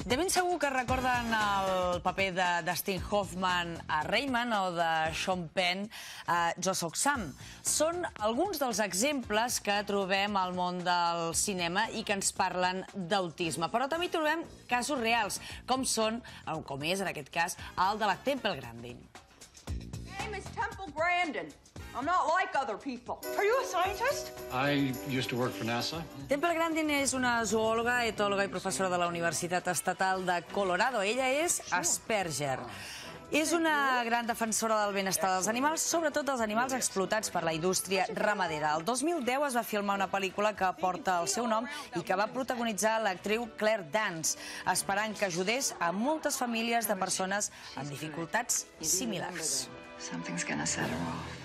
De ben segur que recorden el paper de Dustin Hoffman a Rayman o de Sean Penn a Jo Soc Sam. Són alguns dels exemples que trobem al món del cinema i que ens parlen d'autisme. Però també hi trobem casos reals, com és, en aquest cas, el de la Temple Grandin. My name is Temple Grandin. I'm not like other people. Are you a scientist? I used to work for NASA. Temple Grandin és una zoòloga, etòloga i professora de la Universitat Estatal de Colorado. Ella és Asperger. És una gran defensora del benestar dels animals, sobretot dels animals explotats per la indústria ramadera. El 2010 es va filmar una pel·lícula que porta el seu nom i que va protagonitzar l'actriu Claire Danes, esperant que ajudés a moltes famílies de persones amb dificultats similars. Something's gonna set her off.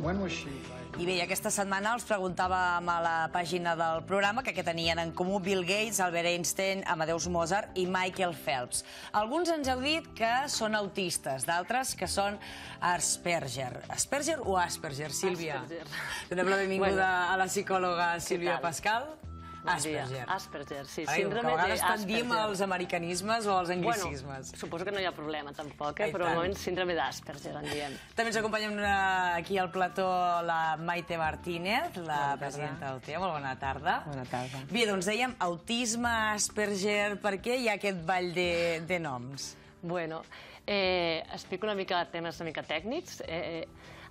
I bé, aquesta setmana els preguntàvem a la pàgina del programa que tenien en comú Bill Gates, Albert Einstein, Amadeus Mozart i Michael Phelps. Alguns ens heu dit que són autistes, d'altres que són Asperger. Asperger o Asperger, Sílvia? Asperger. Donem la benvinguda a la psicòloga Sílvia Pascal. Asperger. Asperger, sí. Que a vegades tendim als americanismes o als anglicismes. Suposo que no hi ha problema, tampoc, però normalment síndrome d'Asperger en diem. També ens acompanya aquí al plató la Maite Martínez, la presidenta del TEA. Molt bona tarda. Bona tarda. Bé, doncs dèiem autisme, Asperger, per què hi ha aquest ball de noms? Bueno, explico una mica temes una mica tècnics.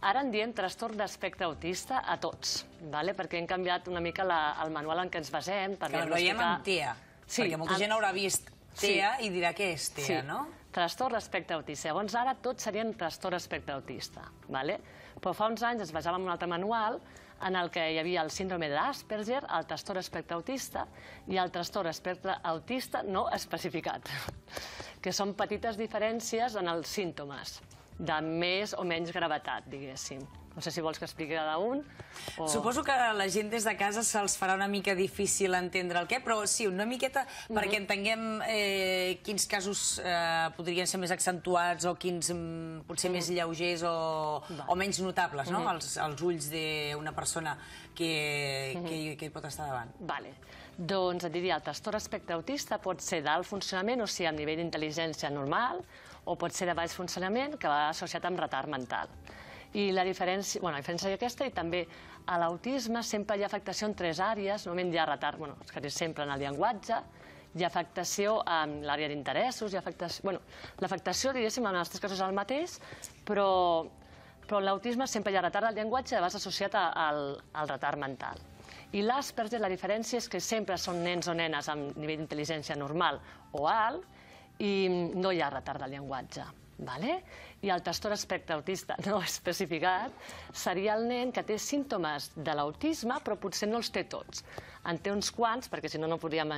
Ara en diem trastorn d'espectre autista a tots, perquè hem canviat una mica el manual en què ens basem. Que el veiem en TEA, perquè molta gent haurà vist TEA i dirà què és TEA, no? Trastorn d'espectre autista. Llavors ara tots serien trastorn d'espectre autista. Però fa uns anys es basàvem en un altre manual en el que hi havia el síndrome d'Asperger, el trastorn d'espectre autista i el trastorn d'espectre autista no especificat, que són petites diferències en els símptomes, de més o menys gravetat, diguéssim. No sé si vols que expliqui cada un. Suposo que a la gent des de casa se'ls farà una mica difícil entendre el què, però sí, una miqueta perquè entenguem quins casos podrien ser més accentuats o quins potser més lleugers o menys notables, no?, als ulls d'una persona que hi pot estar davant. Vale. Doncs et diria, el trastorn d'espectre autista pot ser d'alt funcionament, o sigui, amb nivell d'intel·ligència normal, o pot ser de baix funcionament, que va associat amb retard mental. I la diferència és aquesta, i també a l'autisme sempre hi ha afectació en tres àrees. Normalment hi ha retard, quasi sempre en el llenguatge, hi ha afectació en l'àrea d'interessos, l'afectació, diguéssim, en els tres casos és el mateix, però en l'autisme sempre hi ha retard del llenguatge i vas associat al retard mental. I l'Asperger, la diferència és que sempre són nens o nenes amb nivell d'intel·ligència normal o alt i no hi ha retard del llenguatge. I el trastorn d'espectre autista no especificat seria el nen que té símptomes de l'autisme, però potser no els té tots. En té uns quants, perquè si no, no podríem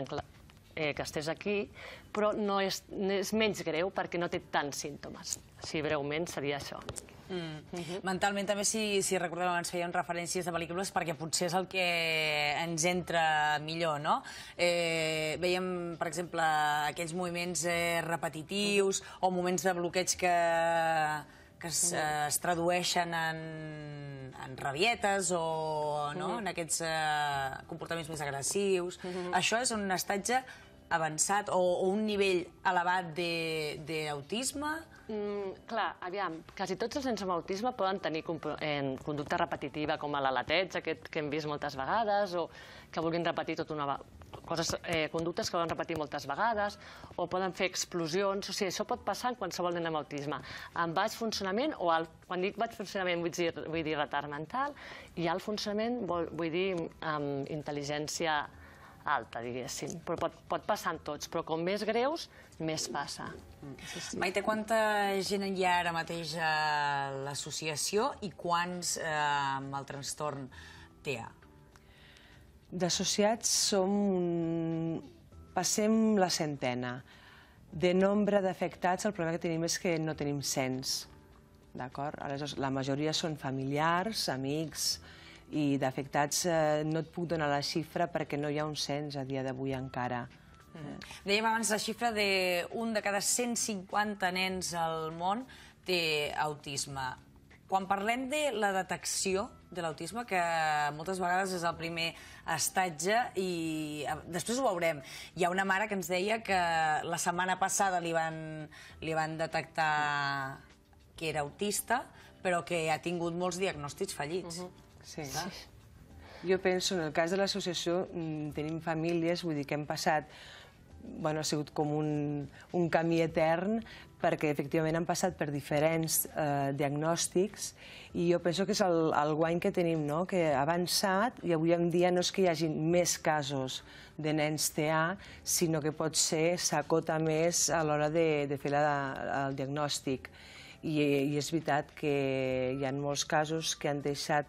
que estés aquí, però és menys greu perquè no té tants símptomes. Així, breument, seria això. Mentalment també, si recordem, abans fèiem referències de pel·lícules perquè potser és el que ens entra millor, no? Veiem, per exemple, aquells moviments repetitius o moments de bloqueig que es tradueixen en rabietes o en aquests comportaments més agressius. Això és un estatge avançat o un nivell elevat d'autisme? Clar, aviam, quasi tots els nens amb autisme poden tenir conducta repetitiva, com l'aleteig, aquest que hem vist moltes vegades, o que vulguin repetir conductes que volen repetir moltes vegades, o poden fer explosions. O sigui, això pot passar en qualsevol nen amb autisme, amb baix funcionament o alt. Quan dic baix funcionament vull dir retard mental, i alt funcionament vull dir amb intel·ligència alta, diguéssim. Però pot passar en tots, però com més greus, més passa. Maite, quanta gent hi ha ara mateix a l'associació i quants amb el trastorn TEA? D'associats passem la centena. De nombre d'afectats, el problema que tenim és que no tenim cens. Aleshores, la majoria són familiars, amics, i d'afectats no et puc donar la xifra perquè no hi ha un cens a dia d'avui encara. Dèiem abans la xifra d'un de cada 150 nens al món té autisme. Quan parlem de la detecció de l'autisme, que moltes vegades és el primer estatge, i després ho veurem. Hi ha una mare que ens deia que la setmana passada li van detectar que era autista, però que ha tingut molts diagnòstics fallits. Sí. Jo penso, en el cas de l'associació, tenim famílies, vull dir que hem passat, ha sigut com un camí etern, perquè efectivament han passat per diferents diagnòstics, i jo penso que és el guany que tenim, que ha avançat, i avui en dia no és que hi hagi més casos de nens TEA, sinó que potser s'acota més a l'hora de fer el diagnòstic. I és veritat que hi ha molts casos que han deixat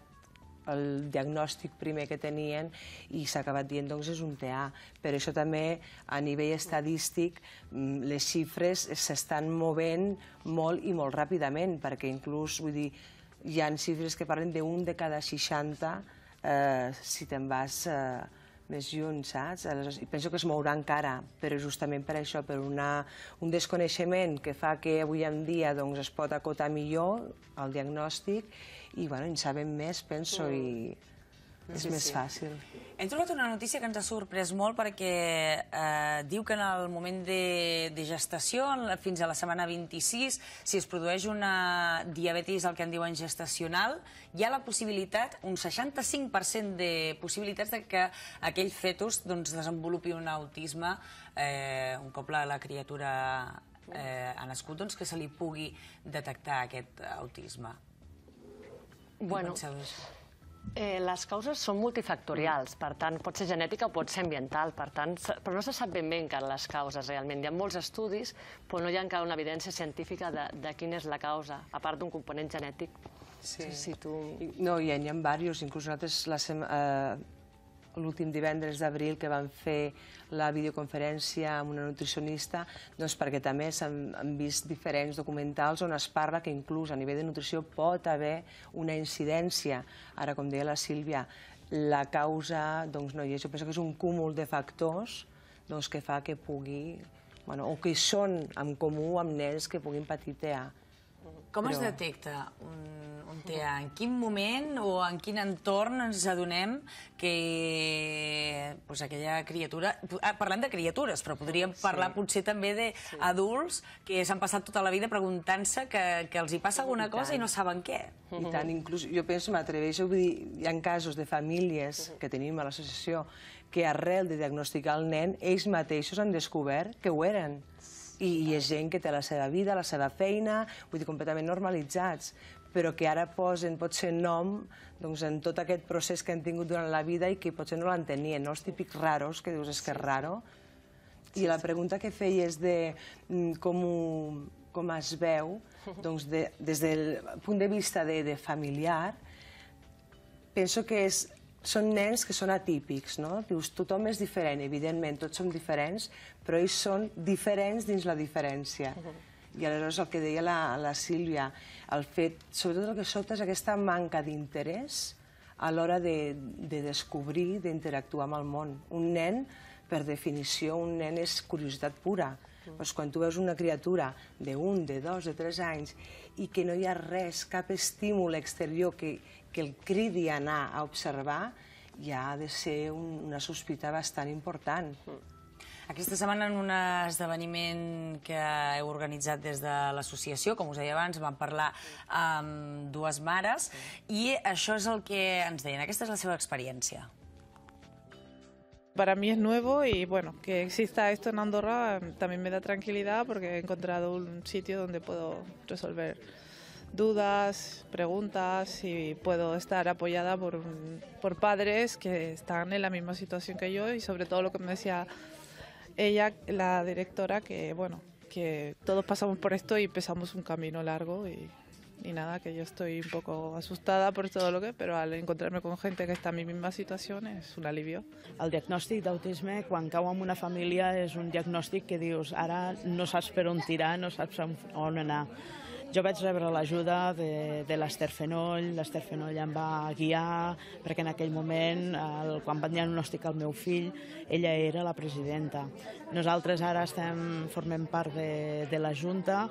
el diagnòstic primer que tenien i s'ha acabat dient, doncs, és un TEA. Per això també, a nivell estadístic, les xifres s'estan movent molt i molt ràpidament, perquè inclús, vull dir, hi ha xifres que parlen d'un de cada 60 si te'n vas més lluny, saps? I penso que es mourà encara, però justament per això, per un desconeixement que fa que avui en dia es pot acotar millor el diagnòstic i en sabem més, penso, i és més fàcil. Hem trobat una notícia que ens ha sorprès molt perquè diu que en el moment de gestació, fins a la setmana 26, si es produeix una diabetis, el que en diuen gestacional, hi ha la possibilitat, un 65% de possibilitats de que aquell fetus desenvolupi un autisme un cop la criatura ha nascut, que se li pugui detectar aquest autisme. Bueno, les causes són multifactorials, per tant, pot ser genètica o pot ser ambiental, però no se sap ben bé encara les causes realment. Hi ha molts estudis, però no hi ha encara una evidència científica de quina és la causa, a part d'un component genètic. No, hi ha diversos. Inclús nosaltres l'últim divendres d'abril que vam fer la videoconferència amb una nutricionista, doncs perquè també s'han vist diferents documentals on es parla que inclús a nivell de nutrició pot haver una incidència. Ara, com deia la Sílvia, la causa, doncs no hi és. Jo penso que és un cúmul de factors que fa que pugui, o que són en comú amb nens que puguin patir TEA. Com es detecta un TEA? En quin moment o en quin entorn ens adonem que aquella criatura... Parlem de criatures, però podríem parlar potser també d'adults que s'han passat tota la vida preguntant-se que els hi passa alguna cosa i no saben què. I tant, inclús, jo penso, m'atreveixo a dir, hi ha casos de famílies que tenim a l'associació que arrel de diagnosticar el nen, ells mateixos han descobert que ho eren. I és gent que té la seva vida, la seva feina, vull dir, completament normalitzats, però que ara posen, potser, nom en tot aquest procés que han tingut durant la vida i que potser no l'entenien, els típics raros, que dius, és que és raro. I la pregunta que feies de com es veu, des del punt de vista de familiar, penso que són nens que són atípics, no? Dius, tothom és diferent, evidentment, tots som diferents, però ells són diferents dins la diferència. I aleshores el que deia la Sílvia, el fet, sobretot el que sota és aquesta manca d'interès a l'hora de descobrir, d'interactuar amb el món. Un nen, per definició, un nen és curiositat pura. Quan tu veus una criatura d'1, de 2, de 3 anys i que no hi ha res, cap estímul exterior que el cridi a anar a observar, ja ha de ser una sospita bastant important. Aquesta setmana, en un esdeveniment que heu organitzat des de l'associació, com us deia abans, vam parlar amb dues mares i això és el que ens deien. Aquesta és la seva experiència. Para mí es nuevo y bueno, que exista esto en Andorra también me da tranquilidad porque he encontrado un sitio donde puedo resolver dudas, preguntas y puedo estar apoyada por padres que están en la misma situación que yo y sobre todo lo que me decía ella, la directora, que bueno, que todos pasamos por esto y empezamos un camino largo y nada, que yo estoy un poco asustada por todo lo que, pero al encontrarme con gente que està en mi misma situació és un alivio. El diagnòstic d'autisme, quan cau en una família, és un diagnòstic que dius ara no saps per on tirar, no saps on anar. Jo vaig rebre l'ajuda de l'Ester Fenoll, l'Ester Fenoll em va guiar, perquè en aquell moment, quan van diagnosticar el meu fill, ella era la presidenta. Nosaltres ara formem part de la Junta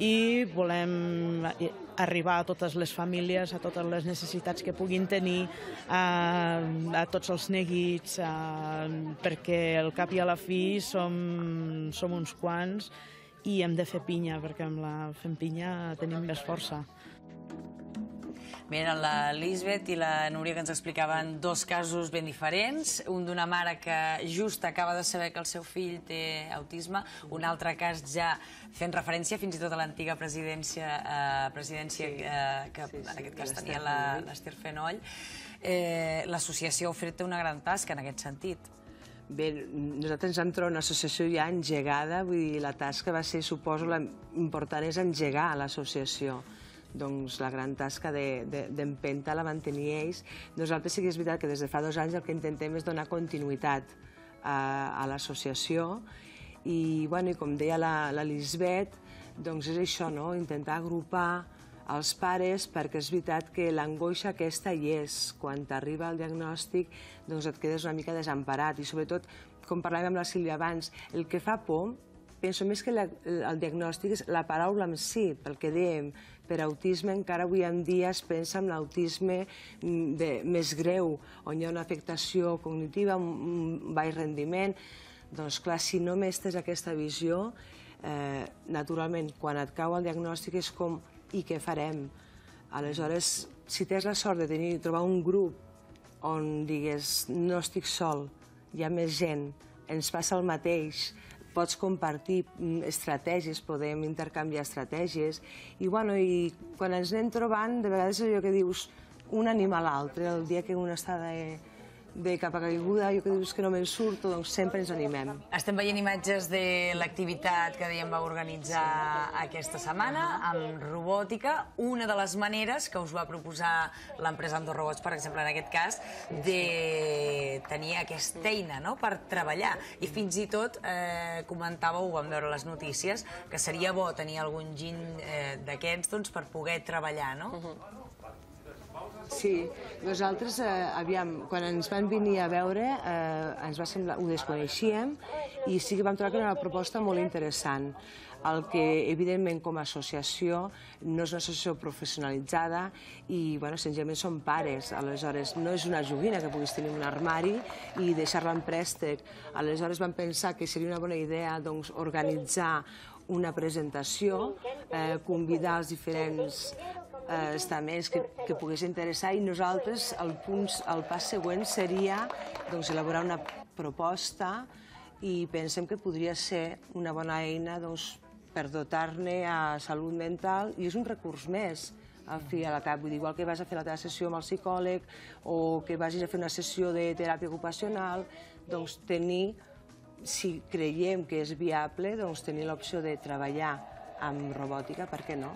i volem arribar a totes les famílies, a totes les necessitats que puguin tenir, a tots els neguits, perquè al cap i a la fi som uns quants i hem de fer pinya, perquè fent pinya tenim més força. Bé, eren la Lisbeth i la Núria que ens explicaven dos casos ben diferents. Un d'una mare que just acaba de saber que el seu fill té autisme, un altre cas ja fent referència fins i tot a l'antiga presidència que en aquest cas tenia l'Esther Fenoll. L'associació ha fet una gran tasca en aquest sentit. Bé, nosaltres ens vam trobar una associació ja engegada, vull dir, la tasca va ser, suposo, l'important és engegar l'associació. Doncs la gran tasca d'empenta la van tenir ells. Nosaltres sí que és veritat que des de fa 2 anys el que intentem és donar continuïtat a l'associació i, com deia la Lisbeth, doncs és això, intentar agrupar els pares, perquè és veritat que l'angoixa aquesta hi és. Quan t'arriba el diagnòstic doncs et quedes una mica desemparat i sobretot, com parlàvem amb la Sílvia abans, el que fa por, penso més que el diagnòstic és la paraula en si, pel que dèiem, per autisme encara avui en dia es pensa en l'autisme més greu, on hi ha una afectació cognitiva, un baix rendiment. Doncs clar, si no mestres aquesta visió, naturalment, quan et cau el diagnòstic és com, i què farem? Aleshores, si tens la sort de trobar un grup on digues, no estic sol, hi ha més gent, ens passa el mateix, pots compartir estratègies, podem intercanviar estratègies, i quan ens anem trobant, de vegades és allò que dius, un anima l'altre, el dia que un està de capa caiguda, jo que dius que no me'n surto, doncs sempre ens animem. Estem veient imatges de l'activitat que dèiem va organitzar aquesta setmana amb robòtica, una de les maneres que us va proposar l'empresa Andorra Robots, per exemple, en aquest cas, de tenir aquesta eina per treballar. I fins i tot comentàveu, ho vam veure a les notícies, que seria bo tenir algun giny d'aquests per poder treballar, no? Sí, nosaltres, quan ens van venir a veure, ens va semblar, ho desconeixíem, i sí que vam trobar que era una proposta molt interessant. El que, evidentment, com a associació, no és una associació professionalitzada i, senzillament, són pares. Aleshores, no és una joguina que puguis tenir un armari i deixar-la en préstec. Aleshores, vam pensar que seria una bona idea organitzar una presentació, convidar els diferents estaments que pogués interessar, i nosaltres el pas següent seria elaborar una proposta i pensem que podria ser una bona eina per dotar-ne a salut mental, i és un recurs més al fi i a la cap. Igual que vas a fer la teva sessió amb el psicòleg o que vagis a fer una sessió de teràpia ocupacional, doncs tenir, si creiem que és viable, tenir l'opció de treballar amb robòtica, per què no?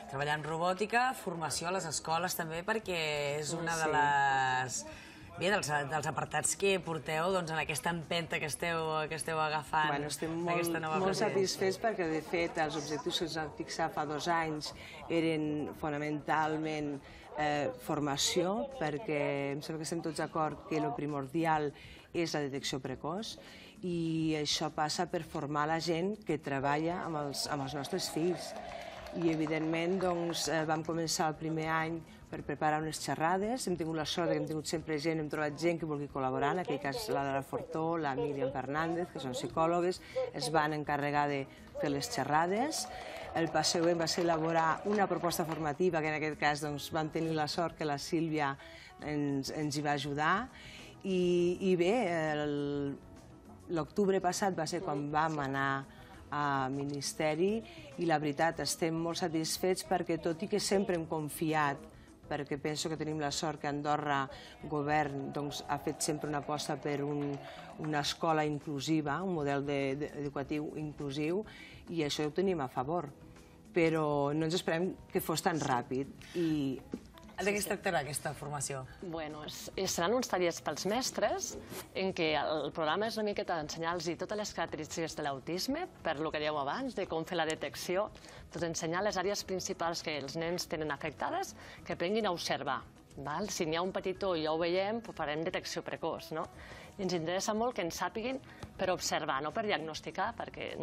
Treballar en robòtica, formació a les escoles també, perquè és una dels apartats que porteu en aquesta empenta que esteu agafant d'aquesta nova presidència. Estem molt satisfets perquè, de fet, els objectius que ens vam fixar fa 2 anys eren fonamentalment formació, perquè em sembla que estem tots d'acord que el primordial és la detecció precoç, i això passa per formar la gent que treballa amb els nostres fills. I, evidentment, vam començar el primer any per preparar unes xerrades. Hem tingut la sort que hem tingut sempre gent, hem trobat gent que vulgui col·laborar, en aquell cas la Lara Fortó, la Míriam Fernández, que són psicòlogues, es van encarregar de fer les xerrades. El pas següent va ser elaborar una proposta formativa, que en aquest cas vam tenir la sort que la Sílvia ens hi va ajudar. I bé, l'octubre passat va ser quan vam anar a Ministeri, i la veritat, estem molt satisfets perquè, tot i que sempre hem confiat, perquè penso que tenim la sort que Andorra Govern ha fet sempre una aposta per una escola inclusiva, un model educatiu inclusiu, i això ho tenim a favor. Però no ens esperem que fos tan ràpid. De què es tractarà aquesta formació? Bueno, seran uns tallers pels mestres en què el programa és una miqueta d'ensenyar-los totes les característiques de l'autisme, per lo que dèieu abans, de com fer la detecció, doncs ensenyar les àrees principals que els nens tenen afectades, que aprenguin a observar. Si n'hi ha un petitó i ja ho veiem, farem detecció precoç. I ens interessa molt que ens sàpiguin per observar, no per diagnosticar, perquè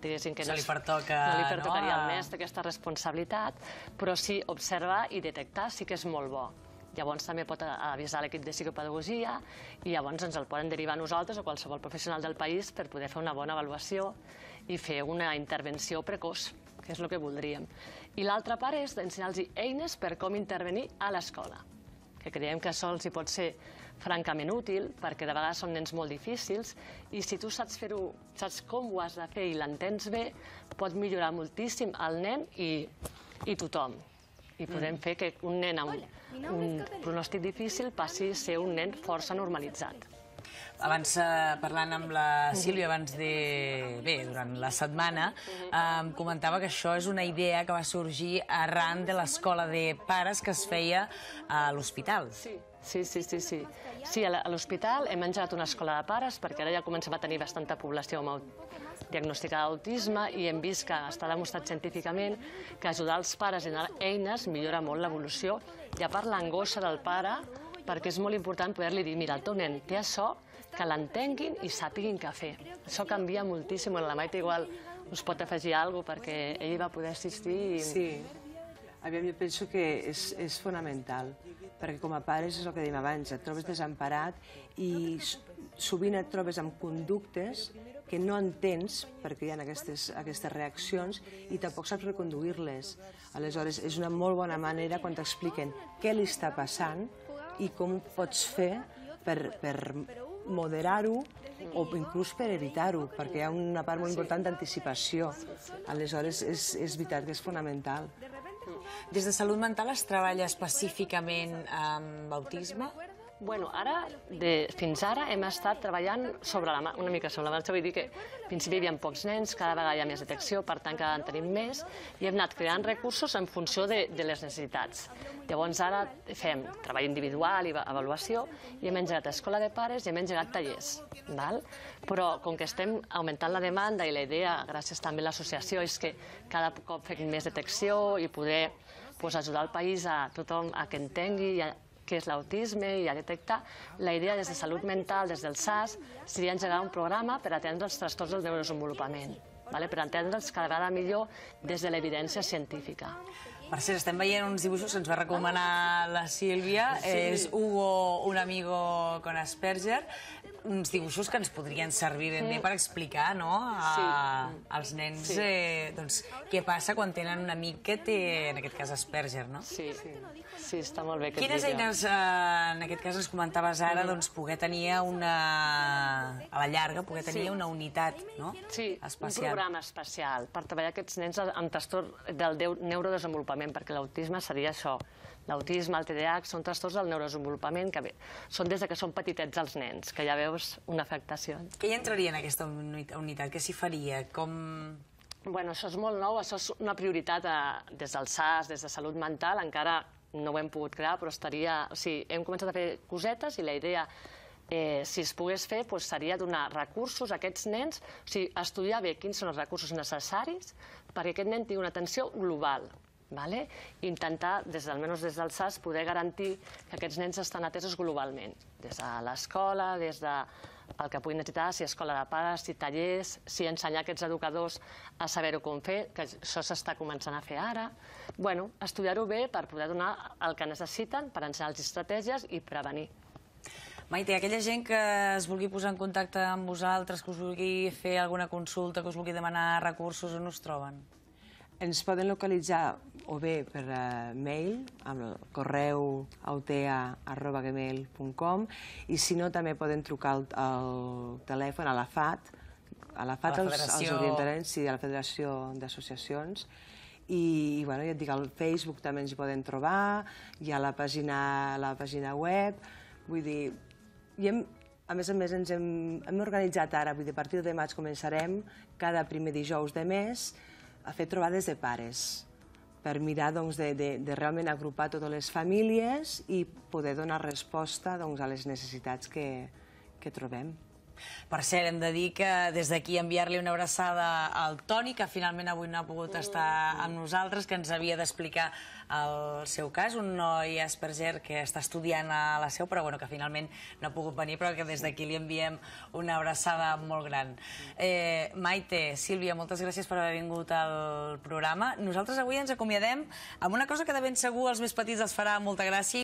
diguéssim que Se li pertoca, no li pertocaria no? al mestre aquesta responsabilitat, però sí observar i detectar sí que és molt bo. Llavors també pot avisar l'equip de psicopedagogia i llavors ens el poden derivar a nosaltres o qualsevol professional del país per poder fer una bona avaluació i fer una intervenció precoç, que és el que voldríem. I l'altra part és d'ensenyar-los eines per com intervenir a l'escola, que creiem que això els hi pot ser francament útil, perquè de vegades són nens molt difícils, i si tu saps fer-ho, saps com ho has de fer i l'entens bé, pot millorar moltíssim el nen i tothom. I podem fer que un nen amb un pronòstic difícil passi a ser un nen força normalitzat. Abans, parlant amb la Sílvia, durant la setmana, comentava que això és una idea que va sorgir arran de l'escola de pares que es feia a l'hospital. Sí. Sí, a l'hospital hem engegat una escola de pares perquè ara ja comencem a tenir bastanta població diagnosticada d'autisme i hem vist que està demostrat científicament que ajudar els pares a donar eines millora molt l'evolució i a part l'angoixa del pare, perquè és molt important poder-li dir, mira, el teu nen té això, que l'entenguin i sàpiguin què fer. Això canvia moltíssim, la Maite igual us pot afegir alguna cosa perquè ell va poder assistir i... Sí, jo penso que és fonamental, perquè com a pares és el que dèiem abans, et trobes desemparat i sovint et trobes amb conductes que no entens perquè hi ha aquestes reaccions i tampoc saps reconduir-les. Aleshores, és una molt bona manera quan t'expliquen què li està passant i com ho pots fer per moderar-ho o inclús per evitar-ho, perquè hi ha una part molt important d'anticipació. Aleshores, és veritat que és fonamental. Des de Salut Mental es treballa específicament amb autisme? Bueno, fins ara hem estat treballant una mica sobre la marxa, vull dir que al principi hi havia pocs nens, cada vegada hi ha més detecció, per tant cada en tenim més, i hem anat creant recursos en funció de les necessitats. Llavors ara fem treball individual i avaluació, i hem engegat escola de pares i hem engegat tallers. Però com que estem augmentant la demanda i la idea, gràcies també a l'associació, és que cada cop fem més detecció i poder ajudar el país a tothom a que entengui què és l'autisme i a detectar, la idea des de Salut Mental, des del SAS, seria engegar un programa per atendre els trastorns del neurodesenvolupament, per entendre'ls cada vegada millor des de l'evidència científica. Per cert, estem veient uns dibuixos que ens va recomanar la Sílvia, és Hugo, un amigo con Asperger, uns dibuixos que ens podrien servir ben bé per explicar als nens què passa quan tenen un amic que té, en aquest cas, Asperger, no? Sí, està molt bé aquest vídeo. Quines eines, en aquest cas, ens comentaves ara, poder tenir a la llarga, poder tenir una unitat especial? Sí, un programa especial per treballar aquests nens amb trastorn del neurodesenvolupament, perquè l'autisme seria això. L'autisme, el TDAH, són trastorns del neurodesenvolupament que són des que són petitets els nens, que ja veus una afectació. Què hi entraria en aquesta unitat? Què s'hi faria? Bueno, això és molt nou, això és una prioritat des del SAS, des de Salut Mental, encara no ho hem pogut crear, però estaria... O sigui, hem començat a fer cosetes i la idea, si es pogués fer, seria donar recursos a aquests nens, o sigui, estudiar bé quins són els recursos necessaris perquè aquest nen tingui una atenció global. Intentar, almenys des del SAS, poder garantir que aquests nens estan atesos globalment, des de l'escola, des del que puguin necessitar, si escola de pares, si tallers, si ensenyar aquests educadors a saber-ho com fer, que això s'està començant a fer ara. Bueno, estudiar-ho bé per poder donar el que necessiten, per ensenyar-los estratègies i prevenir. Maite, aquella gent que es vulgui posar en contacte amb vosaltres, que us vulgui fer alguna consulta, que us vulgui demanar recursos, on us troben? Ens poden localitzar o bé per mail, amb el correu autea@gmail.com, i si no també poden trucar al telèfon a la FAT, els orientarem, sí, a la Federació d'Associacions, i ja et dic, al Facebook també ens hi poden trobar, hi ha la pàgina web, vull dir, a més ens hem organitzat ara, vull dir, a partir de maig començarem cada primer dijous de mes a fer trobades de pares per mirar de realment agrupar totes les famílies i poder donar resposta a les necessitats que trobem. Per cert, hem de dir que des d'aquí enviar-li una abraçada al Toni, que finalment avui no ha pogut estar amb nosaltres, que ens havia d'explicar el seu cas, un noi Asperger que està estudiant a la Seu, però bueno, que finalment no ha pogut venir, però que des d'aquí li enviem una abraçada molt gran. Maite, Sílvia, moltes gràcies per haver vingut al programa. Nosaltres avui ens acomiadem amb una cosa que de ben segur als més petits els farà molta gràcia